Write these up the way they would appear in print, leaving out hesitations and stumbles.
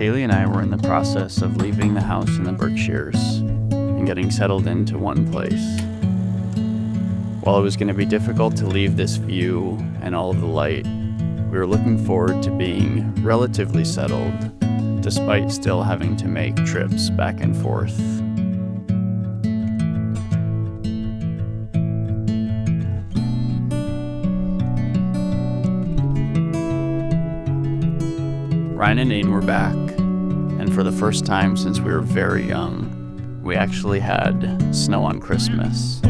Kaylie and I were in the process of leaving the house in the Berkshires and getting settled into one place. While it was going to be difficult to leave this view and all of the light, we were looking forward to being relatively settled, despite still having to make trips back and forth. Ryan and Aiden were back, and for the first time since we were very young, we actually had snow on Christmas.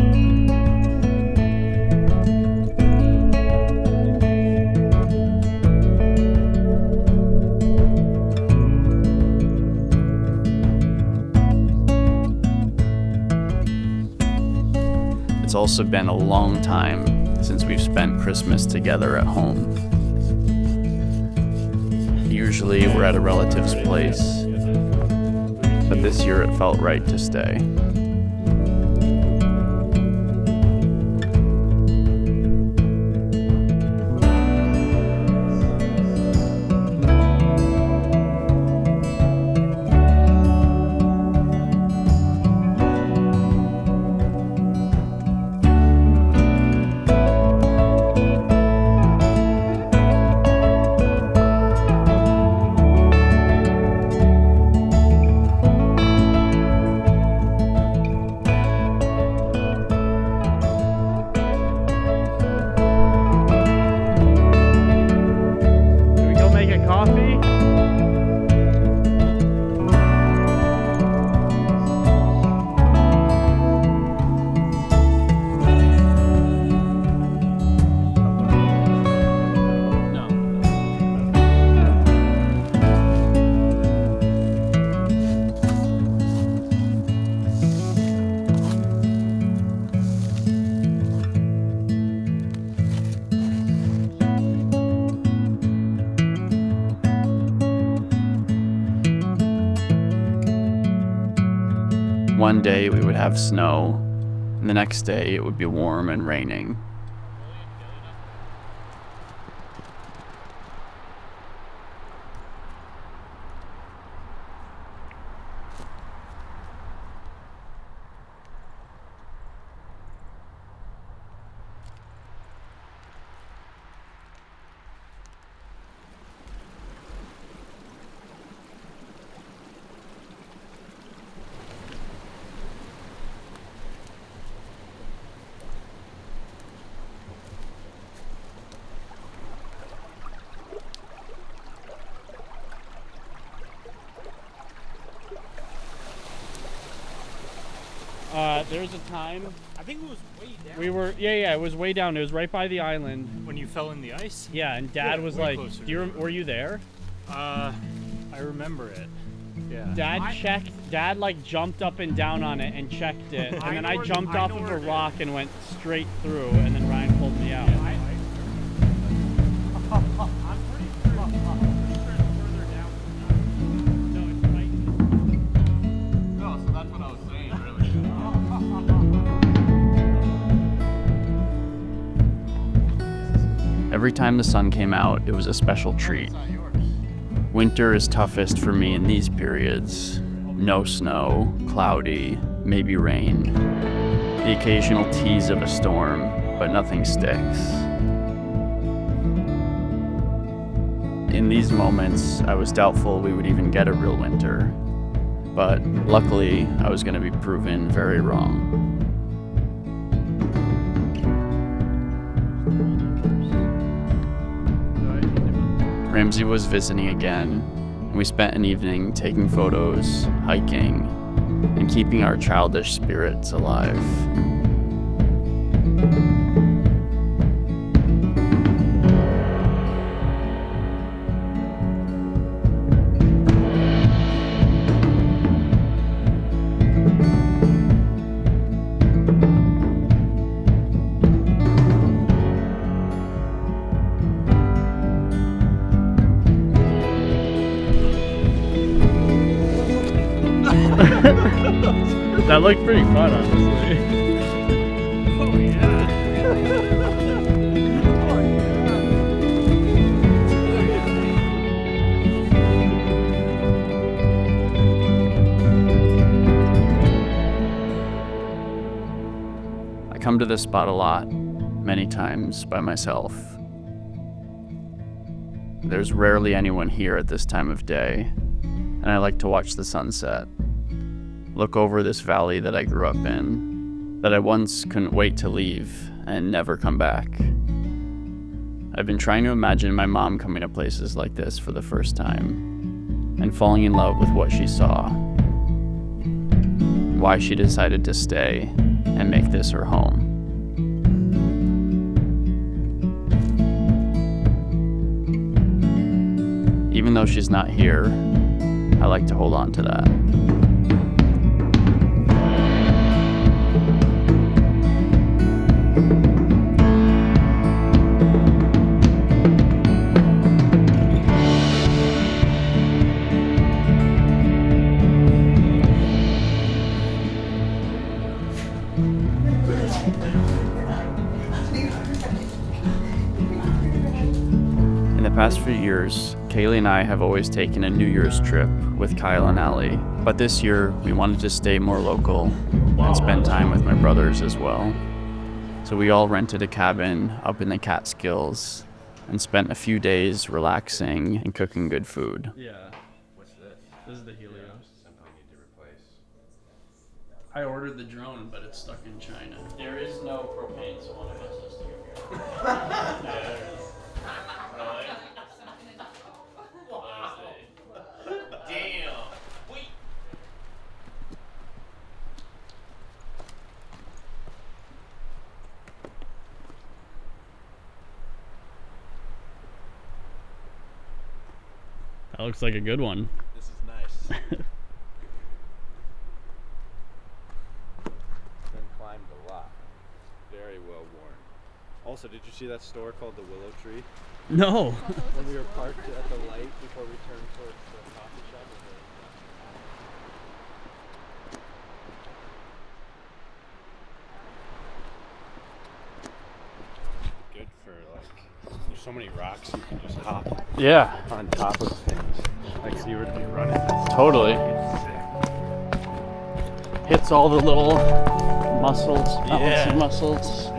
It's also been a long time since we've spent Christmas together at home. Usually we're at a relative's place, but this year it felt right to stay. One day we would have snow, and the next day it would be warm and raining. There was a time I think it was way down. it was way down. It was right by the island. When you fell in the ice? Yeah, and Dad was way like, closer. were you there? I remember it. Yeah. Dad like jumped up and down on it and checked it, and then I jumped off of a rock and went straight through, and then Ryan pulled me out. I'm pretty sure it's further down. No, it's right. No, so that's what I was saying, really. Every time the sun came out, it was a special treat. Winter is toughest for me in these periods. No snow, cloudy, maybe rain. The occasional tease of a storm, but nothing sticks. In these moments, I was doubtful we would even get a real winter. But luckily, I was going to be proven very wrong. Ramsey was visiting again, and we spent an evening taking photos, hiking, and keeping our childish spirits alive. That looked pretty fun, honestly. Oh, yeah. I come to this spot a lot, many times by myself. There's rarely anyone here at this time of day, and I like to watch the sunset. Look over this valley that I grew up in, that I once couldn't wait to leave and never come back. I've been trying to imagine my mom coming to places like this for the first time and falling in love with what she saw, why she decided to stay and make this her home. Even though she's not here, I like to hold on to that. In the past few years, Kaylie and I have always taken a New Year's trip with Kyle and Allie, but this year we wanted to stay more local and spend time with my brothers as well. So we all rented a cabin up in the Catskills and spent a few days relaxing and cooking good food. Yeah. What's this? This is the Helios. Something I need to replace. I ordered the drone, but it's stuck in China. There is no propane, so one of us has to go here. Yeah, there is. Really? Damn. Wait. That looks like a good one. This is nice. Been climbed a lot. Very well worn. Also, did you see that store called the Willow Tree? No. When we were parked at the light before we turned towards the coffee shop. Good for like, there's so many rocks you can just hop Yeah, on top of things. Like, so you were to be running. totally. Hits all the little muscles, Yeah. bouncy muscles.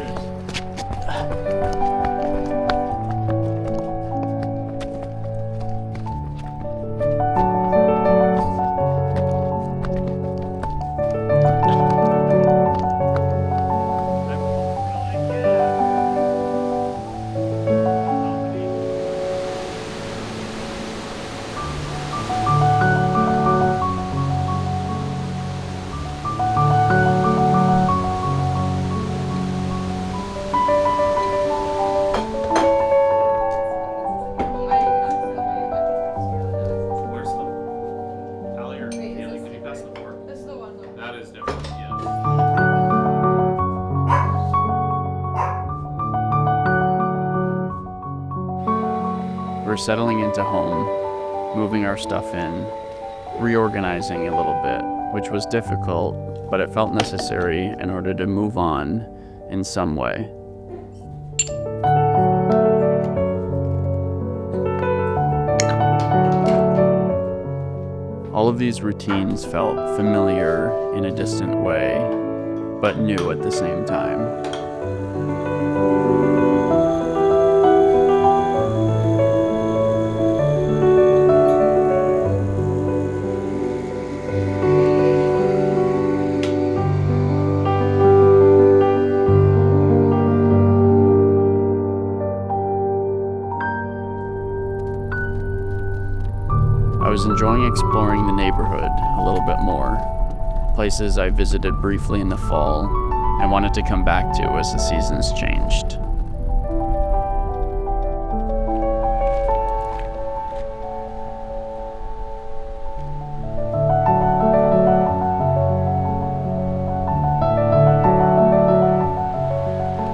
Where's the Allie or Kaylie? Could you pass the fork? This is the one though. That is different, yeah. We're settling into home, moving our stuff in, reorganizing a little bit, which was difficult, but it felt necessary in order to move on in some way. All of these routines felt familiar in a distant way, but new at the same time. I was enjoying exploring the neighborhood a little bit more, places I visited briefly in the fall and wanted to come back to as the seasons changed.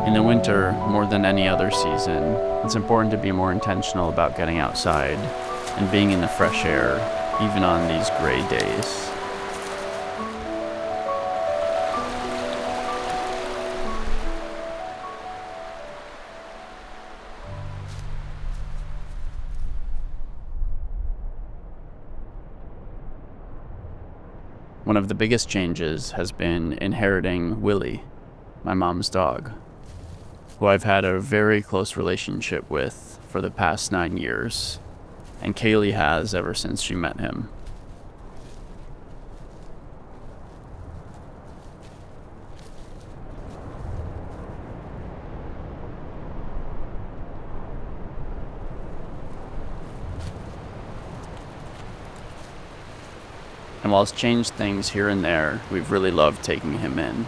In the winter, more than any other season, it's important to be more intentional about getting outside and being in the fresh air, even on these gray days. One of the biggest changes has been inheriting Willie. my mom's dog, who I've had a very close relationship with for the past 9 years, and Kaylie has ever since she met him. And while it's changed things here and there, we've really loved taking him in.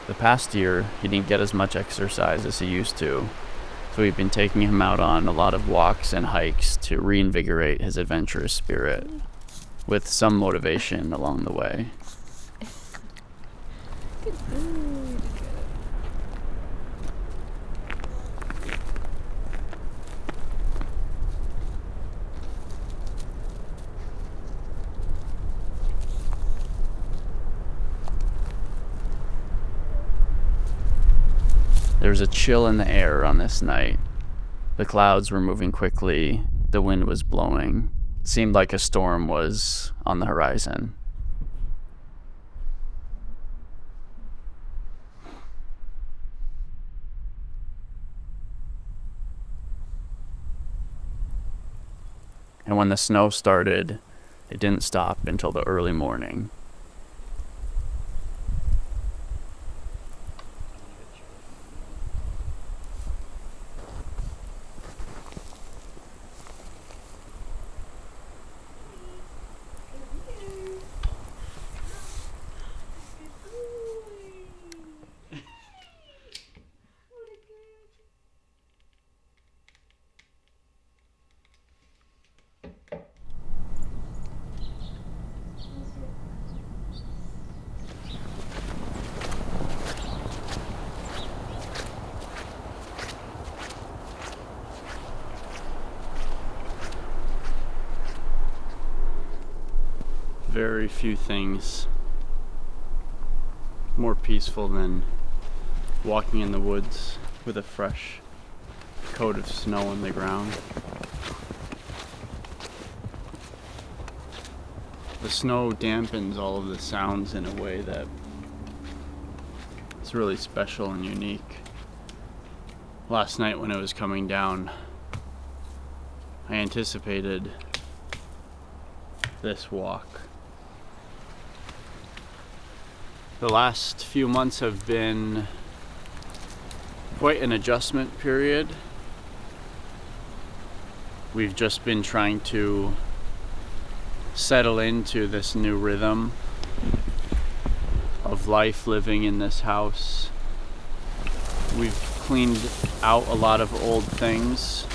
The past year, he didn't get as much exercise as he used to, so we've been taking him out on a lot of walks and hikes to reinvigorate his adventurous spirit, with some motivation along the way. There was a chill in the air on this night. The clouds were moving quickly, the wind was blowing. It seemed like a storm was on the horizon. And when the snow started, it didn't stop until the early morning. Very few things more peaceful than walking in the woods with a fresh coat of snow on the ground. The snow dampens all of the sounds in a way that it's really special and unique. Last night when it was coming down, I anticipated this walk. The last few months have been quite an adjustment period. We've just been trying to settle into this new rhythm of life living in this house. We've cleaned out a lot of old things.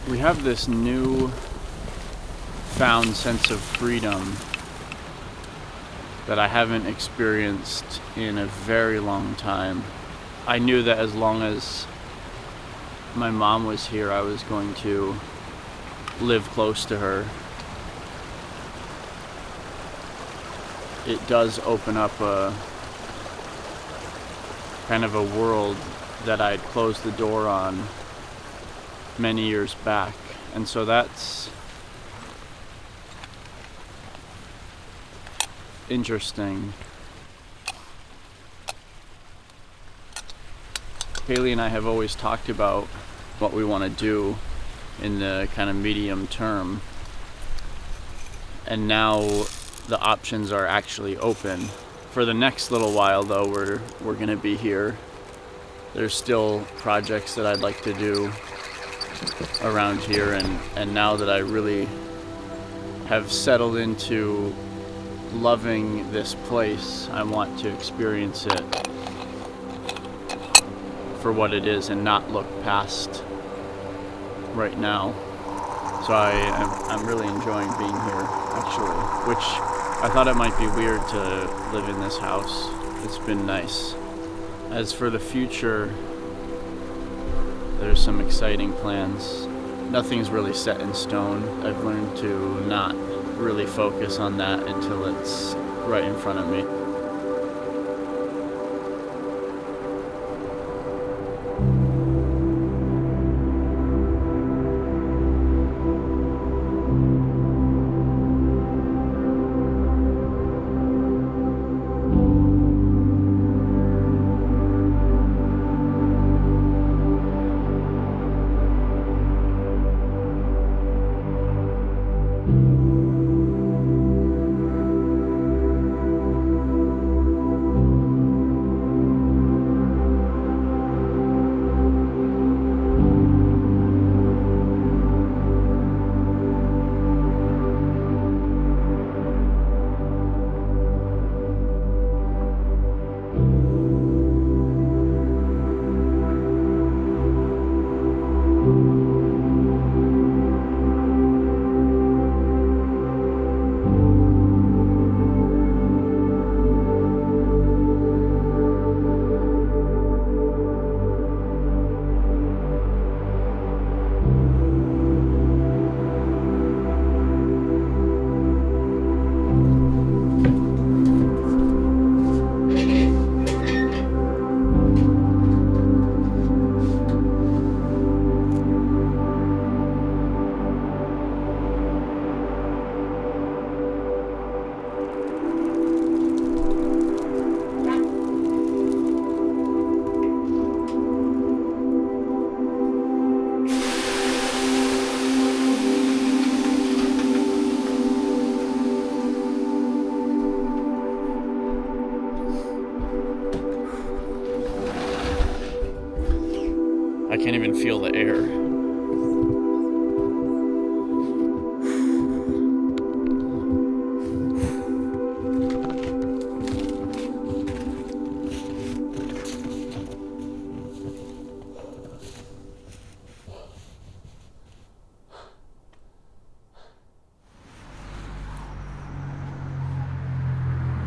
We have this new found sense of freedom that I haven't experienced in a very long time. I knew that as long as my mom was here, I was going to live close to her. It does open up a kind of a world that I'd closed the door on many years back. And so that's interesting. Kaylie and I have always talked about what we want to do in the kind of medium term, and now the options are actually open. For the next little while though, we're gonna be here. There's still projects that I'd like to do around here, and now that I really have settled into loving this place, I want to experience it for what it is and not look past right now. So I'm really enjoying being here, actually, which I thought it might be weird to live in this house. It's been nice. As for the future, there's some exciting plans. Nothing's really set in stone. I've learned to not really focus on that until it's right in front of me. I can't even feel the air.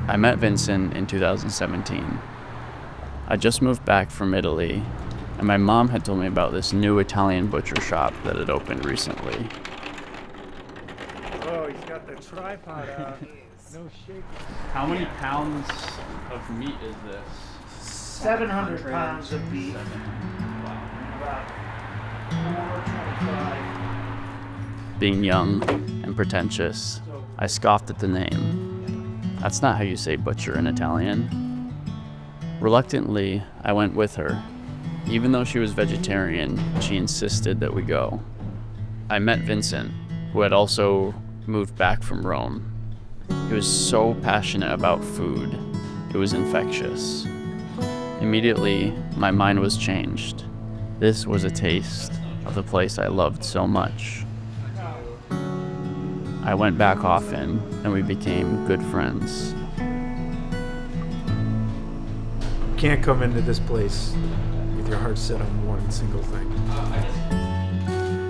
I met Vincent in 2017. I just moved back from Italy, and my mom had told me about this new Italian butcher shop that had opened recently. Oh, he's got the tripod out. No shaking. How many pounds of meat is this? 700 pounds of beef. About 425. Being young and pretentious, I scoffed at the name. That's not how you say butcher in Italian. Reluctantly, I went with her. Even though she was vegetarian, she insisted that we go. I met Vincent, who had also moved back from Rome. He was so passionate about food, it was infectious. Immediately, my mind was changed. This was a taste of the place I loved so much. I went back often, and we became good friends. Can't come into this place with your heart set on one single thing.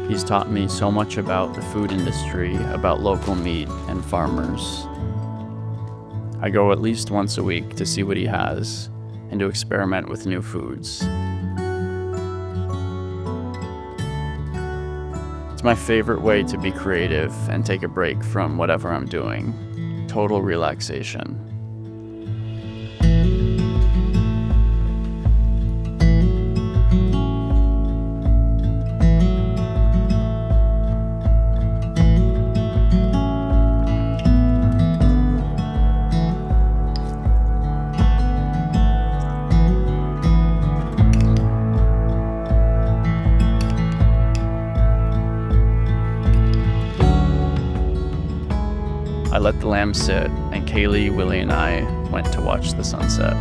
He's taught me so much about the food industry, about local meat and farmers. I go at least once a week to see what he has and to experiment with new foods. It's my favorite way to be creative and take a break from whatever I'm doing. Total relaxation. I let the lamb sit, and Kaylie, Willie, and I went to watch the sunset.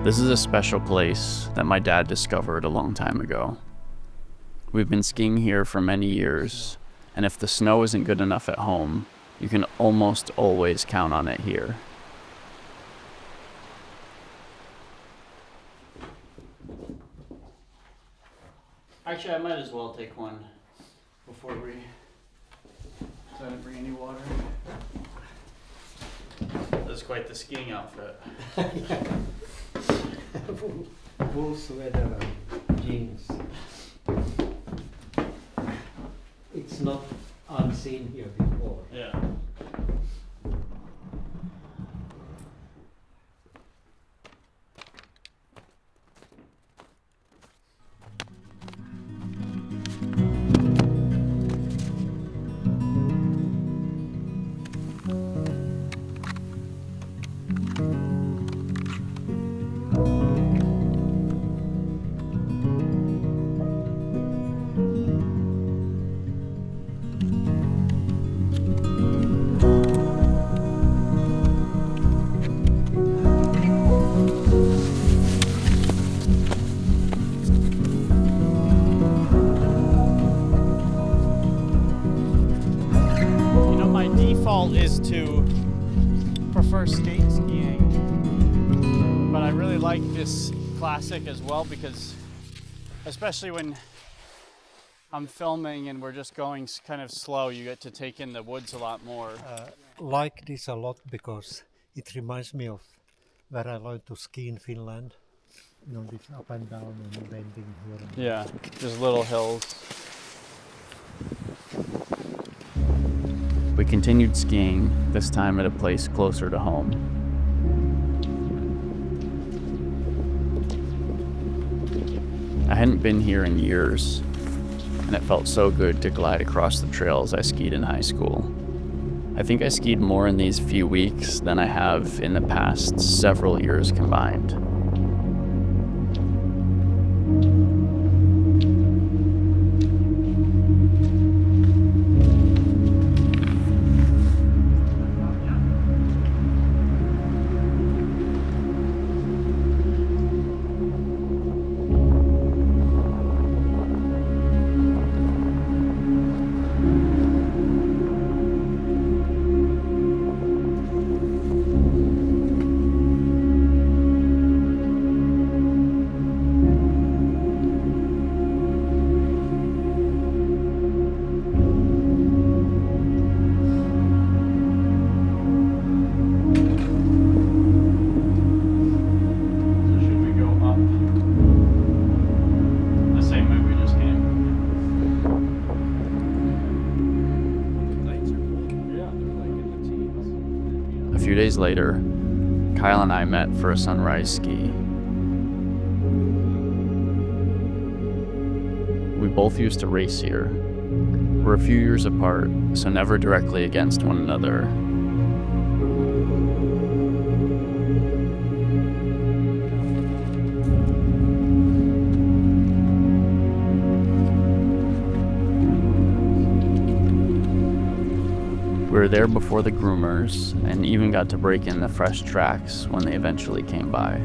This is a special place that my dad discovered a long time ago. We've been skiing here for many years, and if the snow isn't good enough at home, you can almost always count on it here. Actually, I might as well take one before we. So I didn't bring any water. That's quite the skiing outfit. Full sweater. jeans. It's not unseen here before. Yeah. My default is to prefer skate skiing, but I really like this classic as well because, especially when I'm filming and we're just going kind of slow, you get to take in the woods a lot more. Like this a lot because it reminds me of where I learned to ski in Finland. You know, this up and down and bending here. And Yeah, just little hills. We continued skiing, this time at a place closer to home. I hadn't been here in years, and it felt so good to glide across the trails I skied in high school. I think I skied more in these few weeks than I have in the past several years combined. A few days later, Kyle and I met for a sunrise ski. We both used to race here. We're a few years apart, so never directly against one another. We were there before the groomers and even got to break in the fresh tracks when they eventually came by.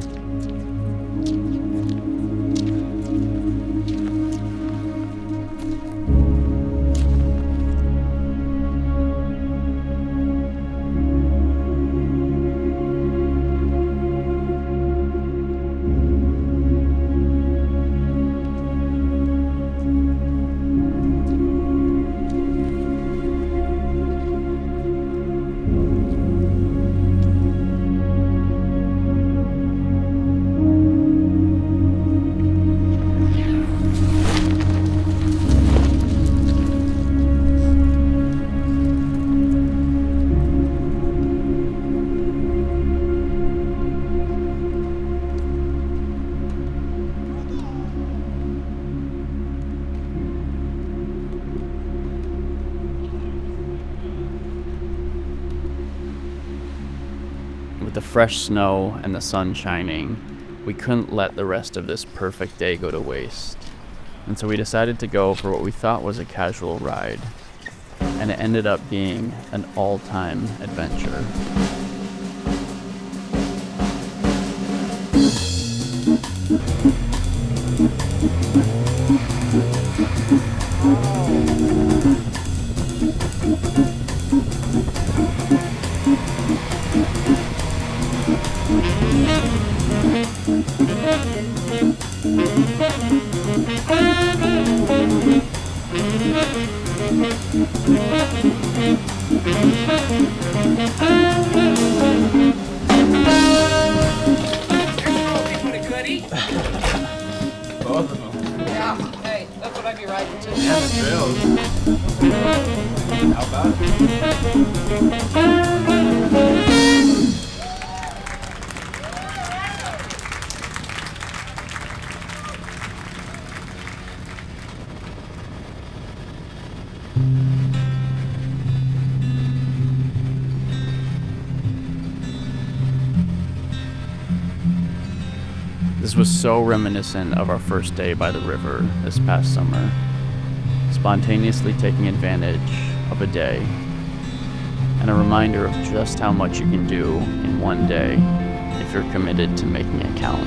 With the fresh snow and the sun shining, we couldn't let the rest of this perfect day go to waste. And so we decided to go for what we thought was a casual ride. And it ended up being an all-time adventure. And the trails. How about it? This was so reminiscent of our first day by the river this past summer, spontaneously taking advantage of a day, and a reminder of just how much you can do in one day if you're committed to making it count.